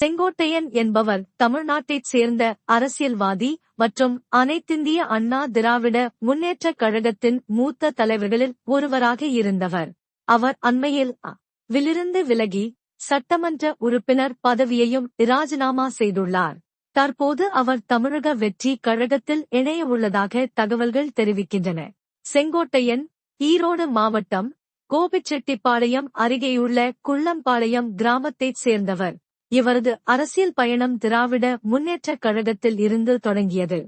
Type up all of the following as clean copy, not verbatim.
செங்கோட்டையன் என்பவர் தமிழ்நாட்டைச் சேர்ந்த அரசியல்வாதி மற்றும் அனைத்திந்திய அண்ணா திராவிட முன்னேற்றக் கழகத்தின் மூத்த தலைவர்களில் ஒருவராக இருந்தவர். அவர் அண்மையில் விலிருந்து விலகி சட்டமன்ற உறுப்பினர் பதவியையும் ராஜினாமா செய்துள்ளார். தற்போது அவர் தமிழக வெற்றி கழகத்தில் இணைய உள்ளதாக தகவல்கள் தெரிவிக்கின்றன. செங்கோட்டையன் ஈரோடு மாவட்டம் கோபிச்செட்டிப்பாளையம் அருகேயுள்ள குள்ளம்பாளையம் கிராமத்தைச் சேர்ந்தவர். இவரது அரசியல் பயணம் திராவிட முன்னேற்றக் கழகத்தில் இருந்து தொடங்கியது.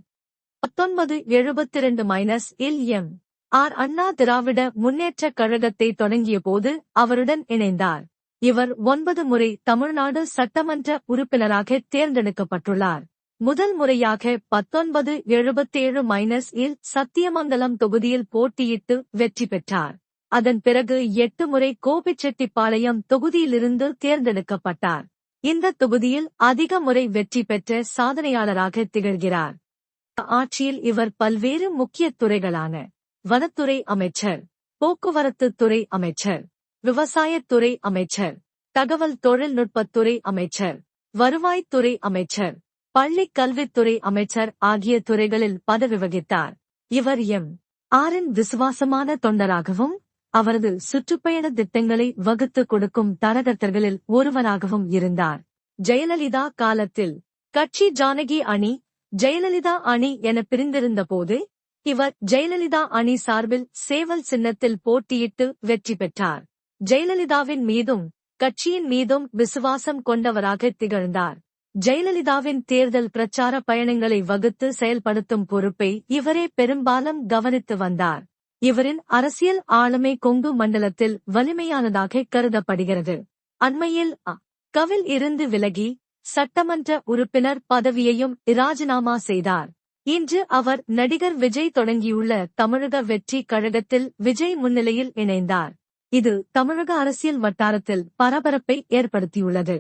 1972-இல் எம்.ஆர். அண்ணா திராவிட முன்னேற்றக் கழகத்தை தொடங்கிய போது அவருடன் இணைந்தார். இவர் 9 முறை தமிழ்நாடு சட்டமன்ற உறுப்பினராக தேர்ந்தெடுக்கப்பட்டுள்ளார். முதல் முறையாக 1977-இல் சத்தியமங்கலம் தொகுதியில் போட்டியிட்டு வெற்றி பெற்றார். அதன் பிறகு 8 முறை கோபிச்செட்டிப்பாளையம் தொகுதியிலிருந்து தேர்ந்தெடுக்கப்பட்டார். இந்த தொகுதியில் அதிக முறை வெற்றி பெற்ற சாதனையாளராக திகழ்கிறார். ஆட்சியில் இவர் பல்வேறு முக்கிய துறைகளான வனத்துறை அமைச்சர், போக்குவரத்துத் துறை அமைச்சர், விவசாயத்துறை அமைச்சர், தகவல் தொழில்நுட்பத்துறை அமைச்சர், வருவாய்த்துறை அமைச்சர், பள்ளிக் கல்வித்துறை அமைச்சர் ஆகிய துறைகளில் பதவி வகித்தார். இவர் எம்.ஆரின் விசுவாசமான தொண்டராகவும் அவரது சுற்றுப்பயண திட்டங்களை வகுத்துக் கொடுக்கும் தரகர்த்தர்களில் ஒருவராகவும் இருந்தார். ஜெயலலிதா காலத்தில் கட்சி ஜானகி அணி, ஜெயலலிதா அணி என பிரிந்திருந்த போது இவர் ஜெயலலிதா அணி சார்பில் சேவல் சின்னத்தில் போட்டியிட்டு வெற்றி பெற்றார். ஜெயலலிதாவின் மீதும் கட்சியின் மீதும் விசுவாசம் கொண்டவராக திகழ்ந்தார். ஜெயலலிதாவின் தேர்தல் பிரச்சார பயணங்களை வகுத்து செயல்படுத்தும் பொறுப்பை இவரே பெரும்பாலும் கவனித்து வந்தார். இவரின் அரசியல் ஆளுமை கொங்கு மண்டலத்தில் வலிமையானதாக கருதப்படுகிறது. அண்மையில் கவில் இருந்து விலகி சட்டமன்ற உறுப்பினர் பதவியையும் ராஜினாமா செய்தார். இன்று அவர் நடிகர் விஜய் தொடங்கியுள்ள தமிழக வெற்றி கழகத்தில் விஜய் முன்னிலையில் இணைந்தார். இது தமிழக அரசியல் வட்டாரத்தில் பரபரப்பை ஏற்படுத்தியுள்ளது.